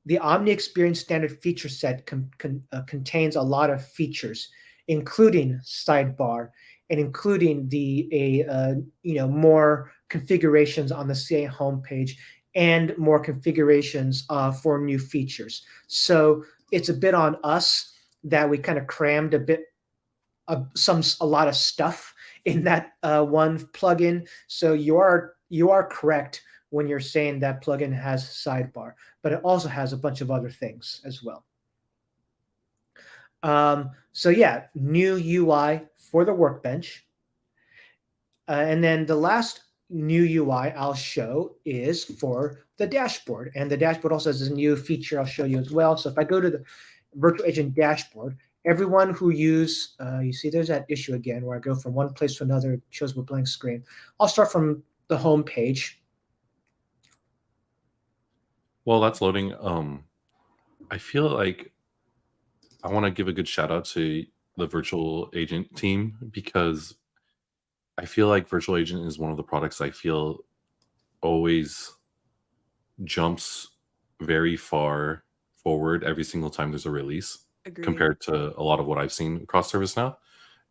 the Omni Experience Standard feature set contains a lot of features, including sidebar and including more configurations on the CA homepage and more configurations for new features. So it's a bit on us that we kind of crammed a lot of stuff in that one plugin. So you are correct when you're saying that plugin has sidebar, but it also has a bunch of other things as well. So yeah, new UI for the workbench. And then the last new UI I'll show is for the dashboard. And the dashboard also has a new feature I'll show you as well. So if I go to the virtual agent dashboard, everyone who you see there's that issue again where I go from one place to another, it shows a blank screen. I'll start from the home page. While that's loading, I feel like I want to give a good shout out to the virtual agent team, because I feel like virtual agent is one of the products I feel always jumps very far forward every single time there's a release. Agreed. Compared to a lot of what I've seen across ServiceNow.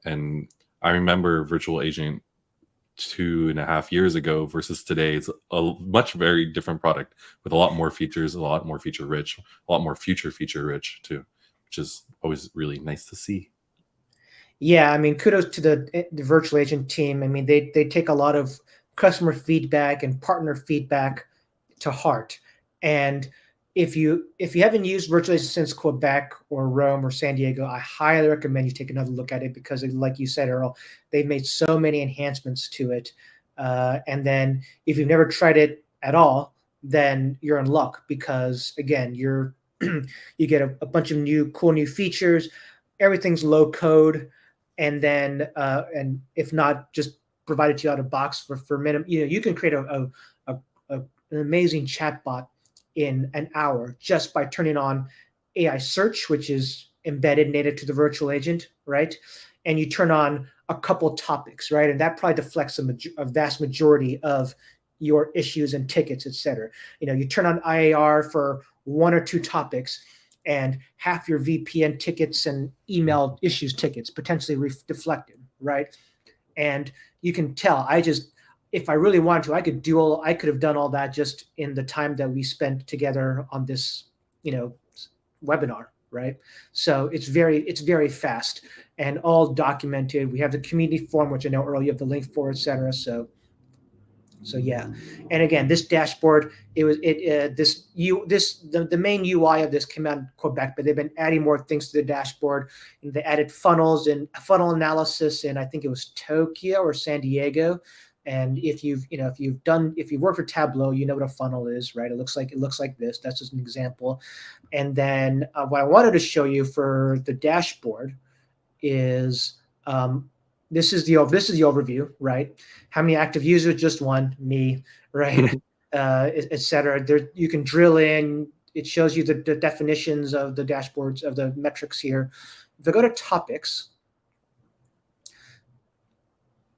And I remember virtual agent 2.5 years ago versus today. It's a much very different product with a lot more features, a lot more feature rich, a lot more feature rich too, which is always really nice to see. Yeah, I mean, kudos to the virtual agent team. I mean, they take a lot of customer feedback and partner feedback to heart. And if you haven't used virtual agent since Quebec or Rome or San Diego, I highly recommend you take another look at it, because like you said, Earl, they've made so many enhancements to it. And then if you've never tried it at all, then you're in luck, because again, you get a bunch of cool new features. everything's low code, and then and if not, just provide it to you out of box for minimum. You can create an amazing chatbot in an hour just by turning on AI search, which is embedded native to the virtual agent, right? And you turn on a couple topics, right? And that probably deflects a vast majority of your issues and tickets, et cetera. You turn on IAR for 1 or 2 topics, and half your VPN tickets and email issues tickets potentially deflected, right? And you can tell, if I really wanted to, I could have done all that just in the time that we spent together on this, webinar, right? So it's very fast and all documented. We have the community forum, which I know, Earl, you have the link for, et cetera. So yeah. And again, this dashboard, the main UI of this came out in Quebec, but they've been adding more things to the dashboard. And they added funnels and funnel analysis, and I think it was Tokyo or San Diego. And if you've worked for Tableau, you know what a funnel is, right? It looks like this. That's just an example. And then what I wanted to show you for the dashboard is this is the overview, right? How many active users? Just one, me, right? Et cetera. There, you can drill in. It shows you the definitions of the dashboards of the metrics here. If I go to topics,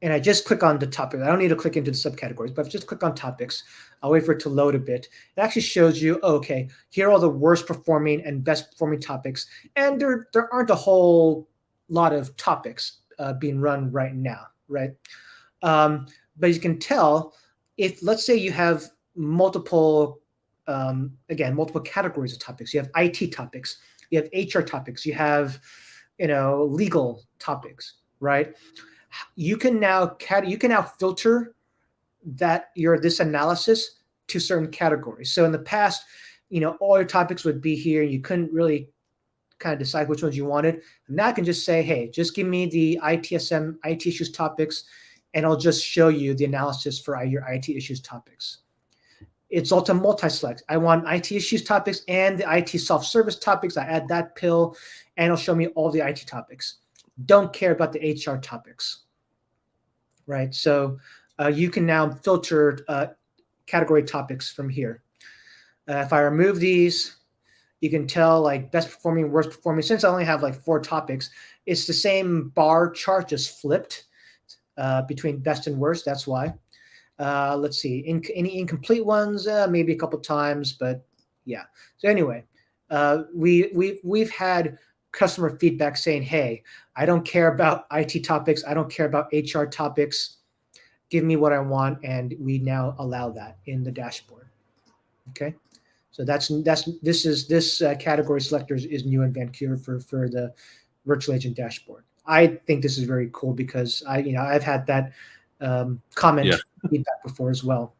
and I just click on the topic, I don't need to click into the subcategories, but if I just click on topics, I'll wait for it to load a bit. It actually shows you, okay, here are all the worst performing and best performing topics, and there aren't a whole lot of topics being run right now, right? But you can tell, if let's say you have multiple categories of topics. You have IT topics, you have HR topics, you have legal topics, right? You can now filter this analysis to certain categories. So in the past, all your topics would be here. You couldn't really kind of decide which ones you wanted. And now I can just say, hey, just give me the IT issues topics, and I'll just show you the analysis for your IT issues topics. It's also multi-select. I want IT issues topics and the IT self-service topics. I add that pill, and it'll show me all the IT topics. Don't care about the HR topics, right? So you can now filter category topics from here. If I remove these, you can tell like best performing, worst performing. Since I only have like 4 topics, it's the same bar chart, just flipped between best and worst. That's why. Let's see, any incomplete ones, maybe a couple times, but yeah. So anyway, we've had customer feedback saying, hey, I don't care about IT topics. I don't care about HR topics. Give me what I want. And we now allow that in the dashboard. Okay. So this category selector is new in Vancouver for the virtual agent dashboard. I think this is very cool because I've had that comment feedback before as well.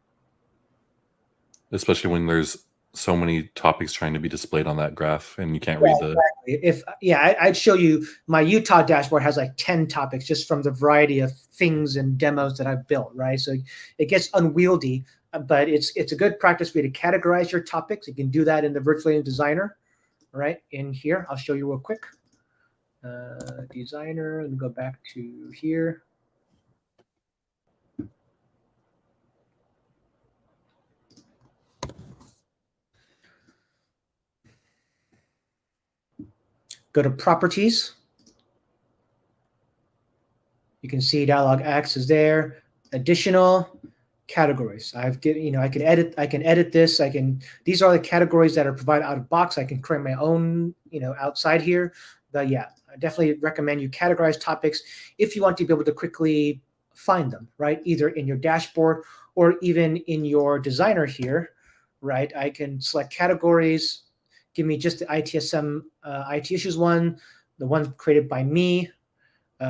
Especially when there's so many topics trying to be displayed on that graph and you can't read the... Exactly. I'd show you my Utah dashboard has like 10 topics just from the variety of things and demos that I've built, right? So it gets unwieldy, but it's a good practice for you to categorize your topics. You can do that in the Virtual Agent Designer, right? In here, I'll show you real quick. Designer, and go back to here. Go to properties. You can see dialog X is there. Additional categories. I can edit this. These are the categories that are provided out of box. I can create my own, outside here. But yeah, I definitely recommend you categorize topics if you want to be able to quickly find them, right? Either in your dashboard or even in your designer here, right? I can select categories. Give me just the ITSM IT issues one, the one created by me,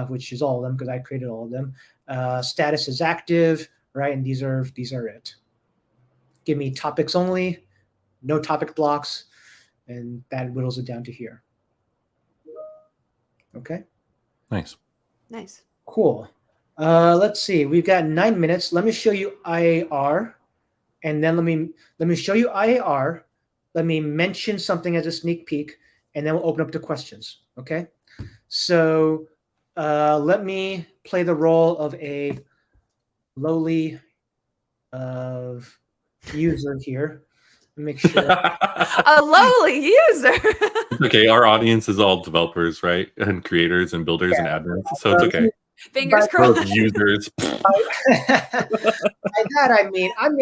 which is all of them because I created all of them. Status is active, right? And these are it. Give me topics only, no topic blocks, and that whittles it down to here. Okay. Nice. Cool. Let's see. We've got 9 minutes. Let me show you IAR, and then let me show you IAR. Let me mention something as a sneak peek, and then we'll open up to questions. Okay. So let me play the role of a lowly user here. Make sure. A lowly user. Okay, our audience is all developers, right? And creators and builders and admins. So it's okay. Fingers We're crossed. users. By that I mean I'm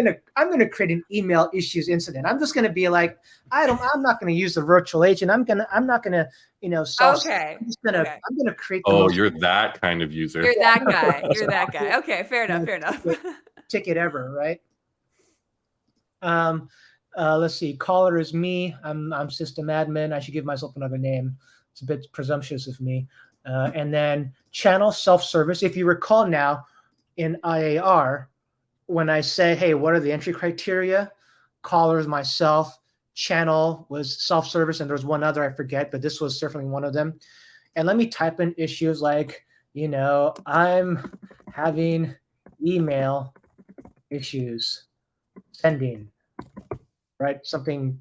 gonna create an email issues incident. I'm just gonna be like, I'm not gonna use the virtual agent. I'm not gonna solve. Okay. I'm gonna create. The Oh, you're that kind of user. You're that guy. You're that guy. Okay, fair enough. Fair enough. Ticket ever, right? Let's see. Caller is me. I'm system admin. I should give myself another name. It's a bit presumptuous of me. And then channel self-service. If you recall now, in IAR, when I say, hey, what are the entry criteria? Callers, myself, channel was self-service, and there's one other I forget, but this was certainly one of them. And let me type in issues like, I'm having email issues sending, right? Something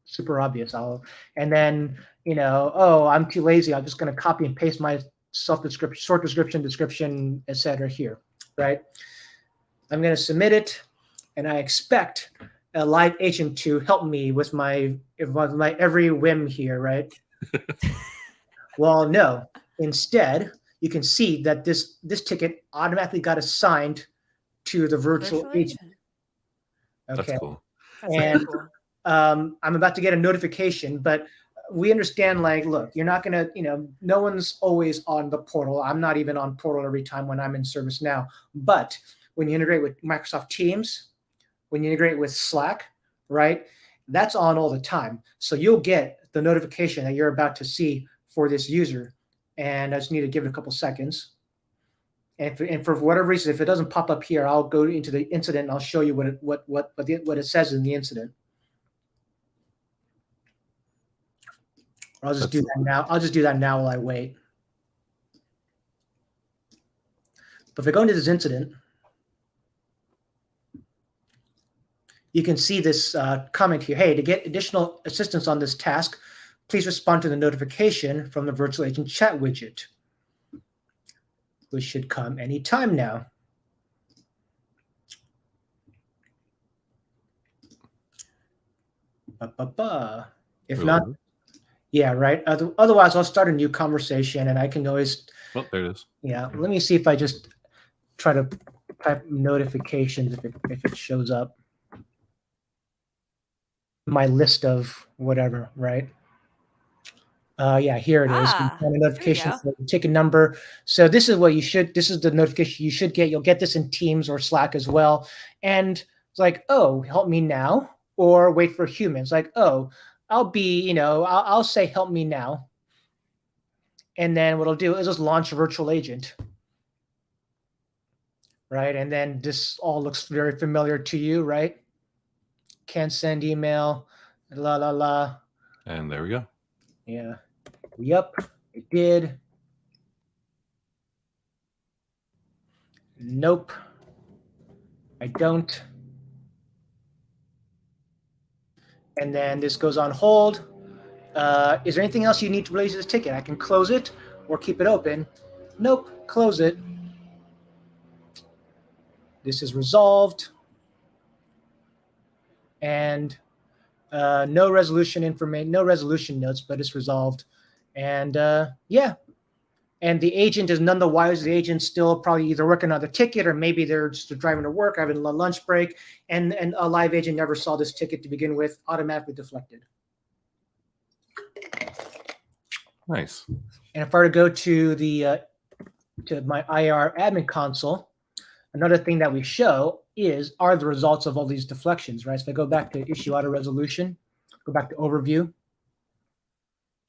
super obvious. And then, I'm too lazy. I'm just going to copy and paste my self-description, short description, etc. here, right? I'm going to submit it, and I expect a live agent to help me with my every whim here, right? Well, no. Instead, you can see that this ticket automatically got assigned to the virtual agent. Okay. That's cool. That's very cool. I'm about to get a notification, but we understand, like, look, you're not going to, no one's always on the portal. I'm not even on portal every time when I'm in ServiceNow. But when you integrate with Microsoft Teams, when you integrate with Slack, right, that's on all the time. So you'll get the notification that you're about to see for this user. And I just need to give it a couple seconds. And for whatever reason, if it doesn't pop up here, I'll go into the incident and I'll show you what it says in the incident. I'll just do that now. I'll just do that now while I wait. But if I go into this incident, you can see this comment here. Hey, to get additional assistance on this task, please respond to the notification from the virtual agent chat widget, which should come anytime now. If not, yeah, right. Otherwise, I'll start a new conversation, and I can always. Oh, there it is. Yeah, let me see if I just try to type notifications if it shows up. My list of whatever, right? Yeah, here it is. A notification for the ticket number. So this is what you should. This is the notification you should get. You'll get this in Teams or Slack as well. And it's like, oh, help me now, or wait for humans. Like, oh, I'll say help me now. And then what I'll do is just launch a virtual agent. Right. And then this all looks very familiar to you, right? Can't send email, la, la, la. And there we go. Yeah. Yep, it did. Nope. I don't. And then this goes on hold. Is there anything else you need to release this ticket? I can close it or keep it open. Nope, close it. This is resolved. And no resolution information, no resolution notes, but it's resolved. And yeah. And the agent is none the wiser. The agent's still probably either working on the ticket, or maybe they're just driving to work, having a lunch break, and a live agent never saw this ticket to begin with, automatically deflected. Nice. And if I were to go to the to my IR admin console, another thing that we show are the results of all these deflections, right? So if I go back to issue auto resolution, go back to overview, you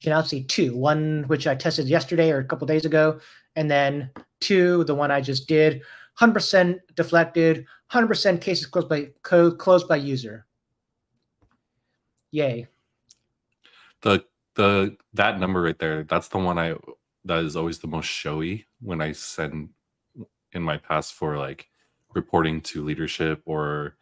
can now see two. One which I tested yesterday or a couple days ago, and then two, the one I just did, 100% deflected, 100% cases closed by user. Yay. That number right there, that's the one that is always the most showy when I send in my past for like reporting to leadership or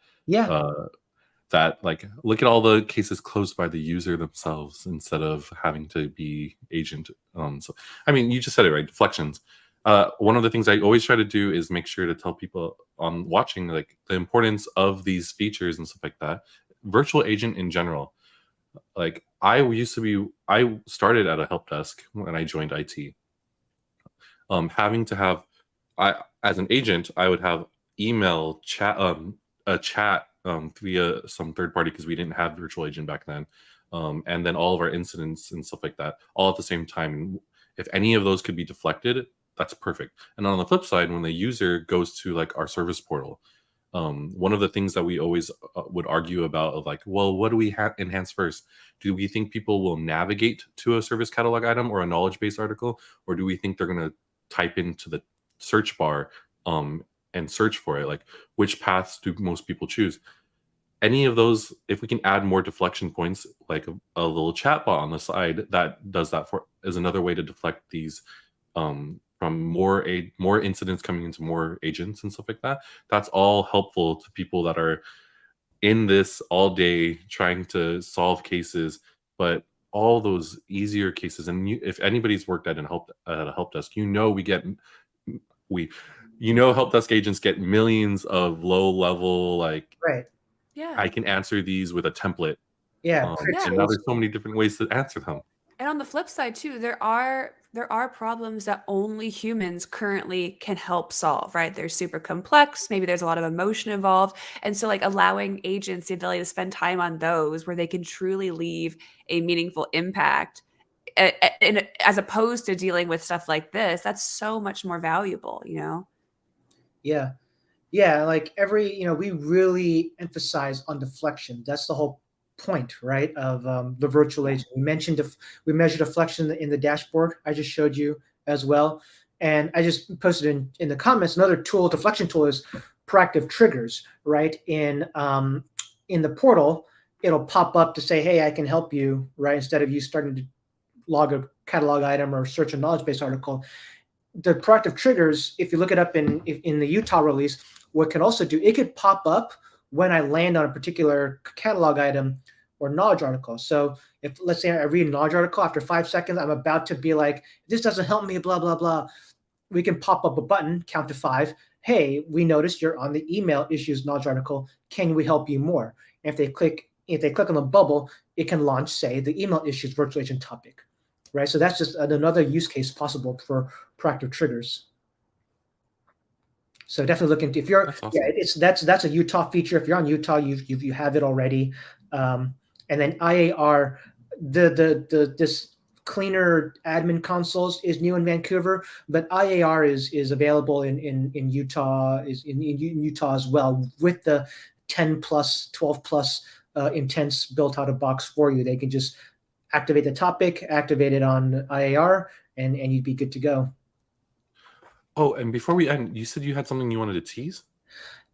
that like look at all the cases closed by the user themselves instead of having to be agent. So I mean, you just said it right, deflections. One of the things I always try to do is make sure to tell people on watching like the importance of these features and stuff like that. Virtual agent in general, like I started at a help desk when I joined IT. Having to have, as an agent, I would have email chat, a chat via some third party because we didn't have virtual agent back then, and then all of our incidents and stuff like that all at the same time. And if any of those could be deflected, that's perfect. And on the flip side, when the user goes to like our service portal, one of the things that we always would argue about of like, well, what do we enhance first? Do we think people will navigate to a service catalog item or a knowledge base article, or do we think they're going to type into the search bar and search for it? Like, which paths do most people choose? Any of those, if we can add more deflection points, like a little chatbot on the side that does that for, is another way to deflect these from more incidents coming into more agents and stuff like that. That's all helpful to people that are in this all day trying to solve cases, but all those easier cases. And if anybody's worked at a help desk, help desk agents get millions of low level like, Right. Yeah. I can answer these with a template. Yeah. And now there's so many different ways to answer them. And on the flip side too, there are problems that only humans currently can help solve, right? They're super complex. Maybe there's a lot of emotion involved. And so like allowing agents the ability to spend time on those where they can truly leave a meaningful impact as opposed to dealing with stuff like this, that's so much more valuable, you know? Yeah. Yeah. Like we really emphasize on deflection. That's the whole point, right, of the virtual agent. We measured deflection in the dashboard I just showed you as well, and I just posted in the comments another deflection tool is proactive triggers, right? In the portal, it'll pop up to say, hey, I can help you, right? Instead of you starting to log a catalog item or search a knowledge base article. The proactive triggers, if you look it up in the Utah release, what can also do, it could pop up when I land on a particular catalog item or knowledge article. So if, let's say I read a knowledge article, after 5 seconds, I'm about to be like, this doesn't help me, blah, blah, blah. We can pop up a button, count to 5. Hey, we noticed you're on the email issues knowledge article. Can we help you more? And if they click on the bubble, it can launch, say, the email issues virtual agent topic, right? So that's just another use case possible for proactive triggers. So definitely look into, if you're, that's awesome. That's a Utah feature. If you're on Utah, you have it already. And then IAR, this cleaner admin consoles is new in Vancouver, but IAR is available in Utah, in Utah as well, with the 10 plus, 12 plus intents built out of box for you. They can just activate the topic, activate it on IAR, and you'd be good to go. Oh, and before we end, you said you had something you wanted to tease?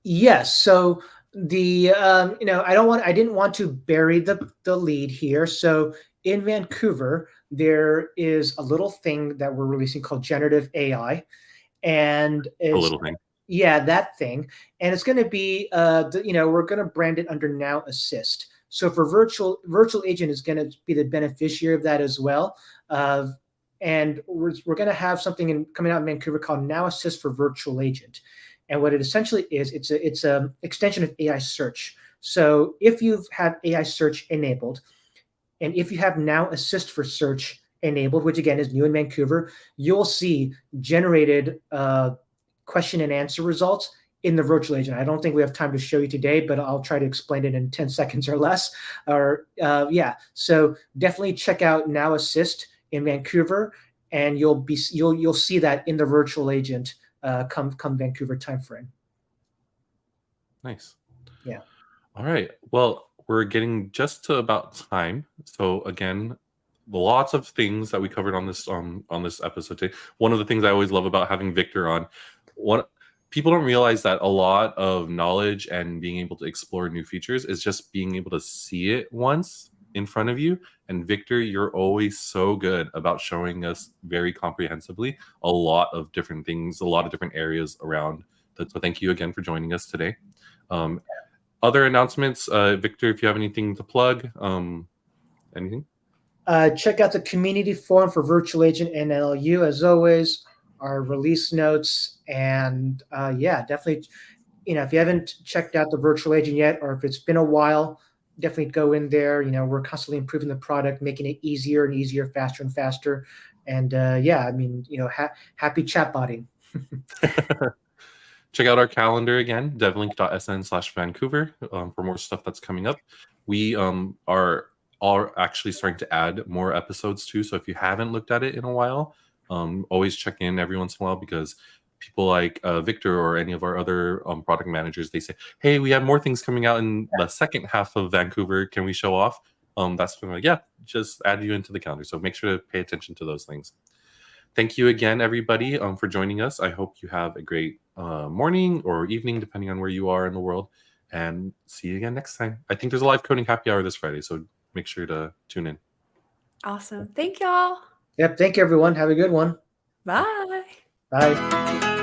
Yes. So the I didn't want to bury the lead here. So in Vancouver, there is a little thing that we're releasing called generative AI, and a little thing. Yeah, that thing, and it's going to be we're going to brand it under Now Assist. So for virtual agent is going to be the beneficiary of that as well. And we're going to have something coming out in Vancouver called Now Assist for Virtual Agent. And what it essentially is, it's a extension of AI search. So if you have AI search enabled, and if you have Now Assist for search enabled, which again is new in Vancouver, you'll see generated question and answer results in the virtual agent. I don't think we have time to show you today, but I'll try to explain it in 10 seconds or less. So definitely check out Now Assist in Vancouver, and you'll see that in the virtual agent come Vancouver timeframe. Nice. Yeah. All right. Well, we're getting just to about time. So again, lots of things that we covered on this episode today. One of the things I always love about having Victor on, people don't realize that a lot of knowledge and being able to explore new features is just being able to see it once in front of you. And Victor, you're always so good about showing us very comprehensively a lot of different things, a lot of different areas around that. So thank you again for joining us today. Other announcements, Victor, if you have anything to plug, anything? Check out the community forum for Virtual Agent and NLU, as always, our release notes, and definitely, if you haven't checked out the Virtual Agent yet, or if it's been a while, definitely go in there. We're constantly improving the product, making it easier and easier, faster and faster, and happy chatbotting. Check out our calendar again, devlink.sn/Vancouver, for more stuff that's coming up. We are actually starting to add more episodes too. So if you haven't looked at it in a while, always check in every once in a while, because people like Victor or any of our other product managers, they say, hey, we have more things coming out in the second half of Vancouver. Can we show off? That's when just add you into the calendar. So make sure to pay attention to those things. Thank you again, everybody, for joining us. I hope you have a great morning or evening, depending on where you are in the world. And see you again next time. I think there's a live coding happy hour this Friday, so make sure to tune in. Awesome. Thank y'all. Yep. Thank you, everyone. Have a good one. Bye. Bye.